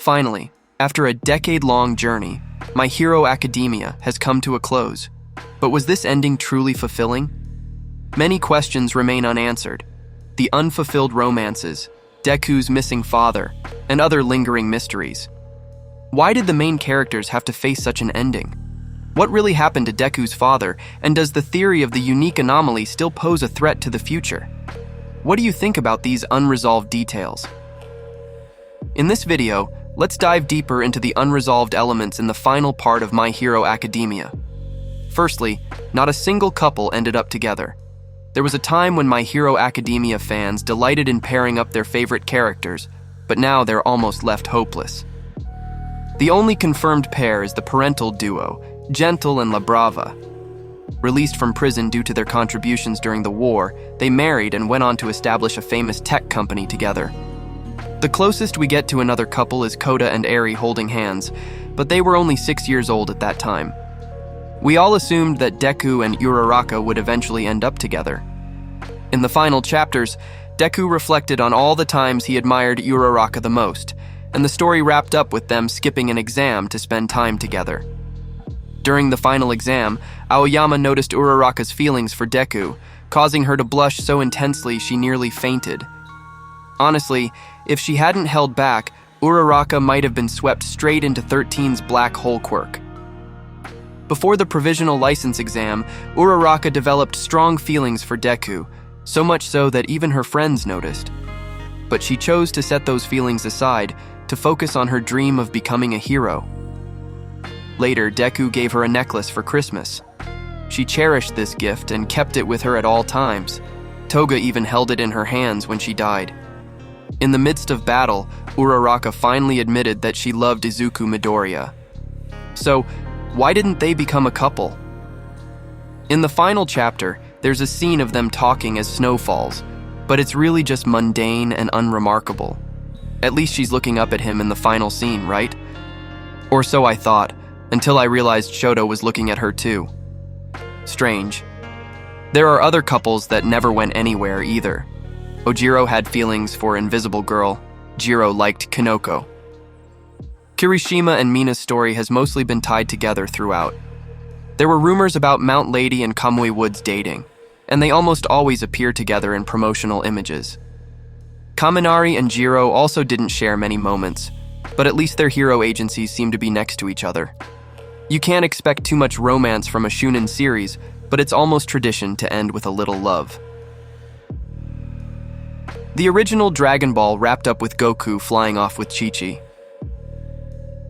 Finally, after a decade-long journey, My Hero Academia has come to a close. But was this ending truly fulfilling? Many questions remain unanswered. The unfulfilled romances, Deku's missing father, and other lingering mysteries. Why did the main characters have to face such an ending? What really happened to Deku's father, and does the theory of the unique anomaly still pose a threat to the future? What do you think about these unresolved details? In this video, let's dive deeper into the unresolved elements in the final part of My Hero Academia. Firstly, not a single couple ended up together. There was a time when My Hero Academia fans delighted in pairing up their favorite characters, but now they're almost left hopeless. The only confirmed pair is the parental duo, Gentle and La Brava. Released from prison due to their contributions during the war, they married and went on to establish a famous tech company together. The closest we get to another couple is Koda and Eri holding hands, but they were only 6 years old at that time. We all assumed that Deku and Uraraka would eventually end up together. In the final chapters, Deku reflected on all the times he admired Uraraka the most, and the story wrapped up with them skipping an exam to spend time together. During the final exam, Aoyama noticed Uraraka's feelings for Deku, causing her to blush so intensely she nearly fainted. Honestly, if she hadn't held back, Uraraka might have been swept straight into 13's black hole quirk. Before the provisional license exam, Uraraka developed strong feelings for Deku, so much so that even her friends noticed. But she chose to set those feelings aside to focus on her dream of becoming a hero. Later, Deku gave her a necklace for Christmas. She cherished this gift and kept it with her at all times. Toga even held it in her hands when she died. In the midst of battle, Uraraka finally admitted that she loved Izuku Midoriya. So, why didn't they become a couple? In the final chapter, there's a scene of them talking as snow falls, but it's really just mundane and unremarkable. At least she's looking up at him in the final scene, right? Or so I thought, until I realized Shoto was looking at her too. Strange. There are other couples that never went anywhere either. Ojiro had feelings for Invisible Girl. Jiro liked Kinoko. Kirishima and Mina's story has mostly been tied together throughout. There were rumors about Mount Lady and Kamui Woods dating, and they almost always appear together in promotional images. Kaminari and Jiro also didn't share many moments, but at least their hero agencies seem to be next to each other. You can't expect too much romance from a Shunin series, but it's almost tradition to end with a little love. The original Dragon Ball wrapped up with Goku flying off with Chi-Chi.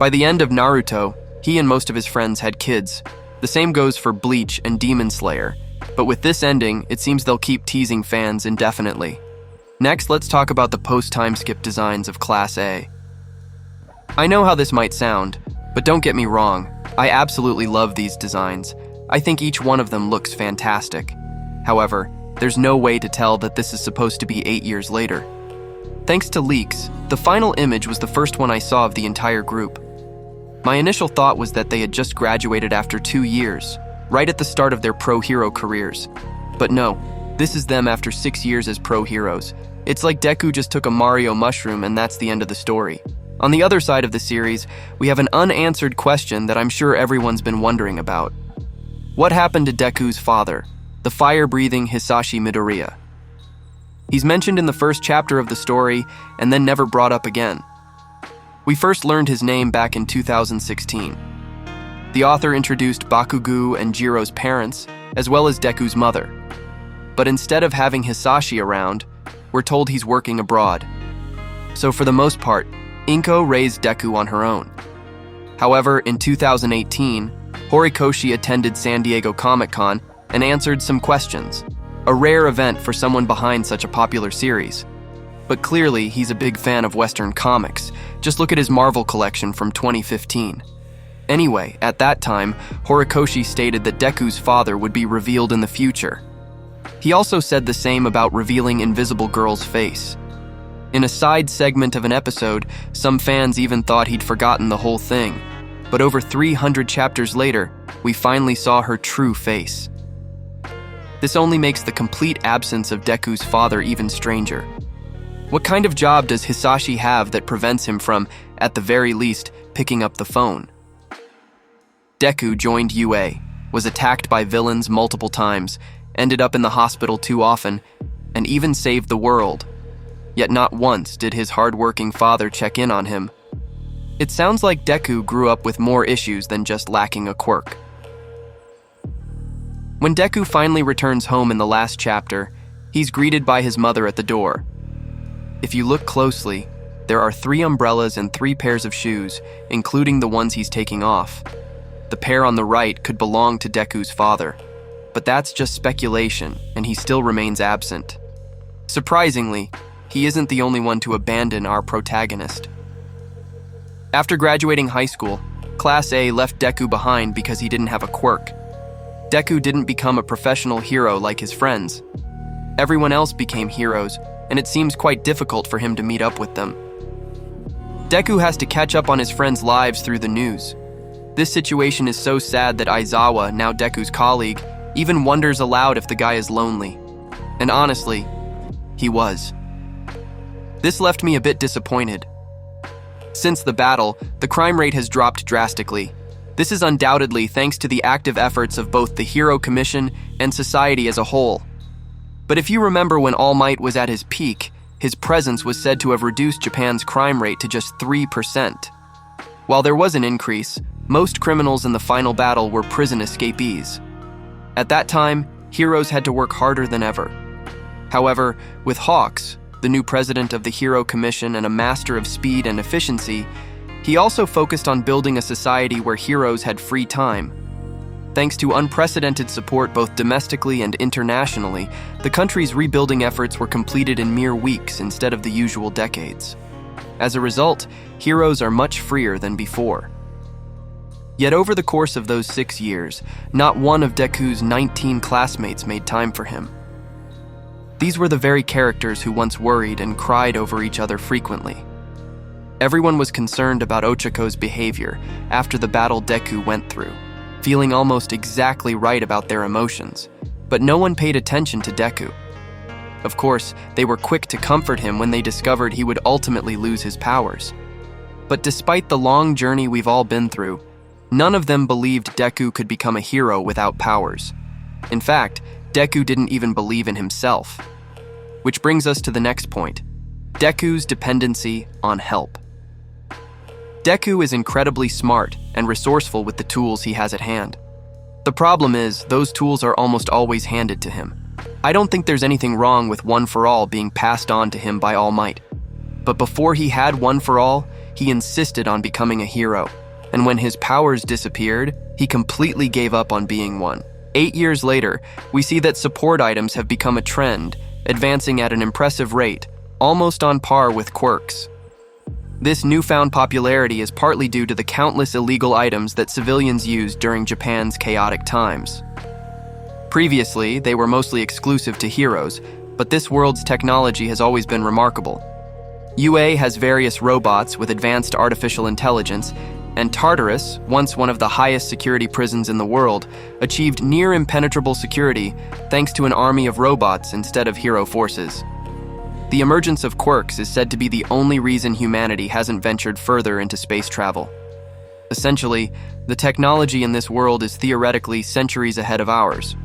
By the end of Naruto, he and most of his friends had kids. The same goes for Bleach and Demon Slayer, but with this ending, it seems they'll keep teasing fans indefinitely. Next, let's talk about the post-timeskip designs of Class A. I know how this might sound, but don't get me wrong, I absolutely love these designs. I think each one of them looks fantastic. However, there's no way to tell that this is supposed to be 8 years later. Thanks to leaks, the final image was the first one I saw of the entire group. My initial thought was that they had just graduated after 2 years, right at the start of their pro-hero careers. But no, this is them after 6 years as pro-heroes. It's like Deku just took a Mario mushroom and that's the end of the story. On the other side of the series, we have an unanswered question that I'm sure everyone's been wondering about. What happened to Deku's father, the fire-breathing Hisashi Midoriya? He's mentioned in the first chapter of the story and then never brought up again. We first learned his name back in 2016. The author introduced Bakugo and Jiro's parents, as well as Deku's mother. But instead of having Hisashi around, we're told he's working abroad. So for the most part, Inko raised Deku on her own. However, in 2018, Horikoshi attended San Diego Comic-Con and answered some questions, a rare event for someone behind such a popular series. But clearly, he's a big fan of Western comics. Just look at his Marvel collection from 2015. Anyway, at that time, Horikoshi stated that Deku's father would be revealed in the future. He also said the same about revealing Invisible Girl's face. In a side segment of an episode, some fans even thought he'd forgotten the whole thing. But over 300 chapters later, we finally saw her true face. This only makes the complete absence of Deku's father even stranger. What kind of job does Hisashi have that prevents him from at the very least, picking up the phone. Deku joined UA, was attacked by villains multiple times, ended up in the hospital too often, and even saved the world. Yet not once did his hard-working father check in on him. It sounds like Deku grew up with more issues than just lacking a quirk. When Deku finally returns home in the last chapter, he's greeted by his mother at the door. If you look closely, there are 3 umbrellas and 3 pairs of shoes, including the ones he's taking off. The pair on the right could belong to Deku's father, but that's just speculation, and he still remains absent. Surprisingly, he isn't the only one to abandon our protagonist. After graduating high school, Class A left Deku behind because he didn't have a quirk. Deku didn't become a professional hero like his friends. Everyone else became heroes, and it seems quite difficult for him to meet up with them. Deku has to catch up on his friends' lives through the news. This situation is so sad that Aizawa, now Deku's colleague, even wonders aloud if the guy is lonely. And honestly, he was. This left me a bit disappointed. Since the battle, the crime rate has dropped drastically. This is undoubtedly thanks to the active efforts of both the Hero Commission and society as a whole. But if you remember when All Might was at his peak, his presence was said to have reduced Japan's crime rate to just 3%. While there was an increase, most criminals in the final battle were prison escapees. At that time, heroes had to work harder than ever. However, with Hawks, the new president of the Hero Commission and a master of speed and efficiency, he also focused on building a society where heroes had free time. Thanks to unprecedented support both domestically and internationally, the country's rebuilding efforts were completed in mere weeks instead of the usual decades. As a result, heroes are much freer than before. Yet over the course of those 6 years, not one of Deku's 19 classmates made time for him. These were the very characters who once worried and cried over each other frequently. Everyone was concerned about Ochiko's behavior after the battle Deku went through, feeling almost exactly right about their emotions, but no one paid attention to Deku. Of course, they were quick to comfort him when they discovered he would ultimately lose his powers. But despite the long journey we've all been through, none of them believed Deku could become a hero without powers. In fact, Deku didn't even believe in himself. Which brings us to the next point: Deku's dependency on help. Deku is incredibly smart and resourceful with the tools he has at hand. The problem is, those tools are almost always handed to him. I don't think there's anything wrong with One for All being passed on to him by All Might. But before he had One for All, he insisted on becoming a hero. And when his powers disappeared, he completely gave up on being one. 8 years later, we see that support items have become a trend, advancing at an impressive rate, almost on par with quirks. This newfound popularity is partly due to the countless illegal items that civilians used during Japan's chaotic times. Previously, they were mostly exclusive to heroes, but this world's technology has always been remarkable. UA has various robots with advanced artificial intelligence, and Tartarus, once one of the highest security prisons in the world, achieved near impenetrable security thanks to an army of robots instead of hero forces. The emergence of quirks is said to be the only reason humanity hasn't ventured further into space travel. Essentially, the technology in this world is theoretically centuries ahead of ours.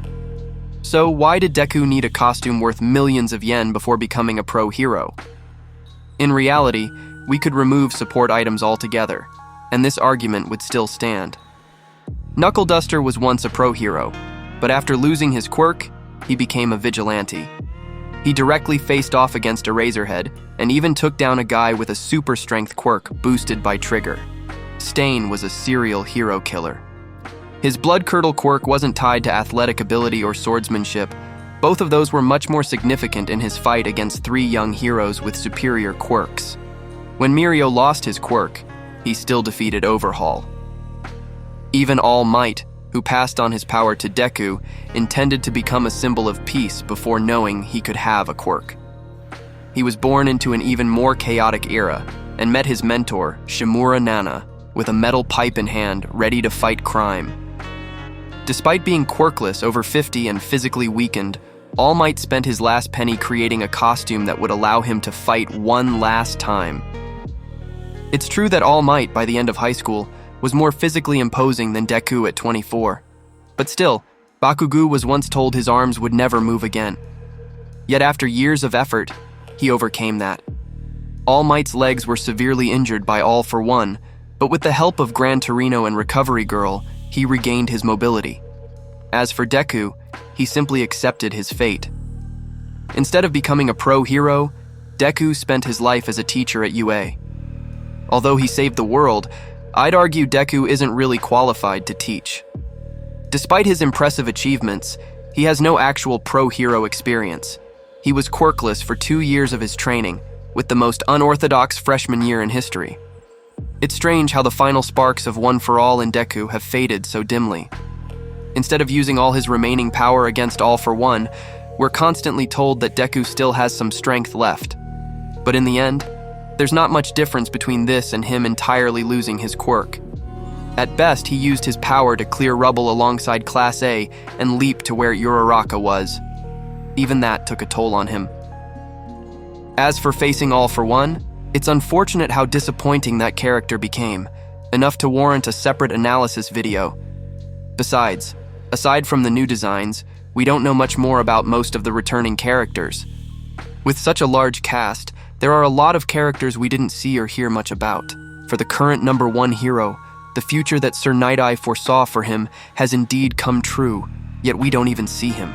So why did Deku need a costume worth millions of yen before becoming a pro hero? In reality, we could remove support items altogether, and this argument would still stand. Knuckle Duster was once a pro hero, but after losing his quirk, he became a vigilante. He directly faced off against Eraserhead, and even took down a guy with a super strength quirk boosted by Trigger. Stain was a serial hero killer. His Blood Curdle quirk wasn't tied to athletic ability or swordsmanship. Both of those were much more significant in his fight against 3 young heroes with superior quirks. When Mirio lost his quirk, he still defeated Overhaul. Even All Might, who passed on his power to Deku, intended to become a symbol of peace before knowing he could have a quirk. He was born into an even more chaotic era and met his mentor, Shimura Nana, with a metal pipe in hand, ready to fight crime. Despite being quirkless, over 50, and physically weakened, All Might spent his last penny creating a costume that would allow him to fight one last time. It's true that All Might, by the end of high school, was more physically imposing than Deku at 24. But still, Bakugo was once told his arms would never move again. Yet after years of effort, he overcame that. All Might's legs were severely injured by All for One, but with the help of Gran Torino and Recovery Girl, he regained his mobility. As for Deku, he simply accepted his fate. Instead of becoming a pro hero, Deku spent his life as a teacher at UA. Although he saved the world, I'd argue Deku isn't really qualified to teach. Despite his impressive achievements, he has no actual pro hero experience. He was quirkless for 2 years of his training, with the most unorthodox freshman year in history. It's strange how the final sparks of One for All in Deku have faded so dimly. Instead of using all his remaining power against All for One, we're constantly told that Deku still has some strength left. But in the end, there's not much difference between this and him entirely losing his quirk. At best, he used his power to clear rubble alongside Class A and leap to where Uraraka was. Even that took a toll on him. As for facing All for One, it's unfortunate how disappointing that character became, enough to warrant a separate analysis video. Besides, aside from the new designs, we don't know much more about most of the returning characters. With such a large cast, there are a lot of characters we didn't see or hear much about. For the current #1 hero, the future that Sir Night-Eye foresaw for him has indeed come true, yet we don't even see him.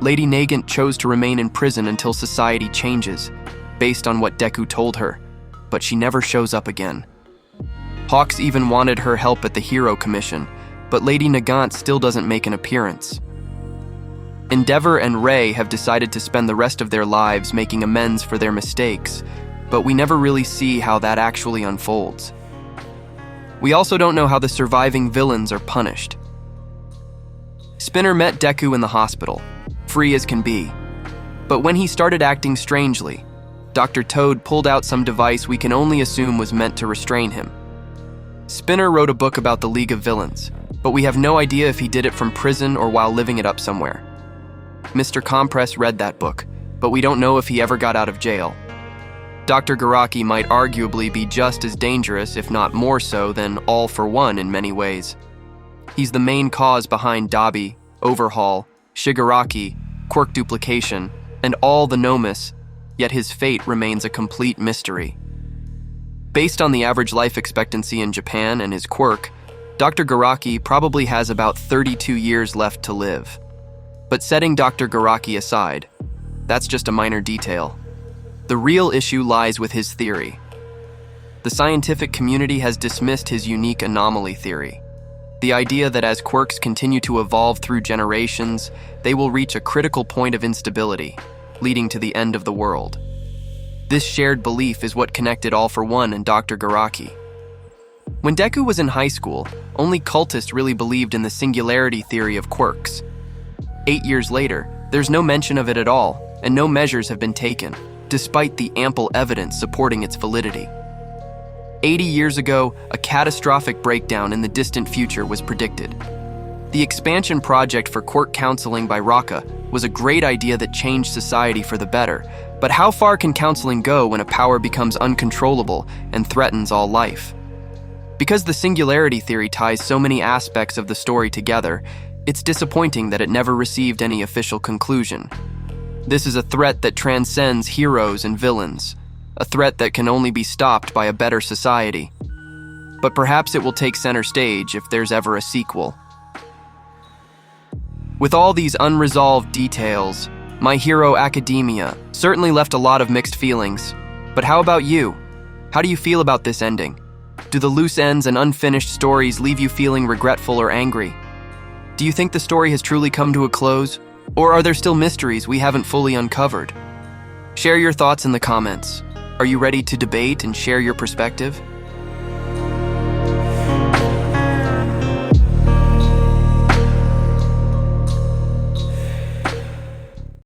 Lady Nagant chose to remain in prison until society changes, based on what Deku told her, but she never shows up again. Hawks even wanted her help at the Hero Commission, but Lady Nagant still doesn't make an appearance. Endeavor and Ray have decided to spend the rest of their lives making amends for their mistakes, but we never really see how that actually unfolds. We also don't know how the surviving villains are punished. Spinner met Deku in the hospital, free as can be. But when he started acting strangely, Dr. Toad pulled out some device we can only assume was meant to restrain him. Spinner wrote a book about the League of Villains, but we have no idea if he did it from prison or while living it up somewhere. Mr. Compress read that book, but we don't know if he ever got out of jail. Dr. Garaki might arguably be just as dangerous, if not more so, than All for One in many ways. He's the main cause behind Dabi, Overhaul, Shigaraki, Quirk Duplication, and all the Nomus, yet his fate remains a complete mystery. Based on the average life expectancy in Japan and his quirk, Dr. Garaki probably has about 32 years left to live. But setting Dr. Garaki aside, that's just a minor detail. The real issue lies with his theory. The scientific community has dismissed his unique anomaly theory. The idea that as quirks continue to evolve through generations, they will reach a critical point of instability, leading to the end of the world. This shared belief is what connected All for One and Dr. Garaki. When Deku was in high school, only cultists really believed in the singularity theory of quirks. 8 years later, there's no mention of it at all, and no measures have been taken, despite the ample evidence supporting its validity. 80 years ago, a catastrophic breakdown in the distant future was predicted. The expansion project for quirk counseling by Raka was a great idea that changed society for the better, but how far can counseling go when a power becomes uncontrollable and threatens all life? Because the singularity theory ties so many aspects of the story together, it's disappointing that it never received any official conclusion. This is a threat that transcends heroes and villains, a threat that can only be stopped by a better society. But perhaps it will take center stage if there's ever a sequel. With all these unresolved details, My Hero Academia certainly left a lot of mixed feelings. But how about you? How do you feel about this ending? Do the loose ends and unfinished stories leave you feeling regretful or angry? Do you think the story has truly come to a close? Or are there still mysteries we haven't fully uncovered? Share your thoughts in the comments. Are you ready to debate and share your perspective?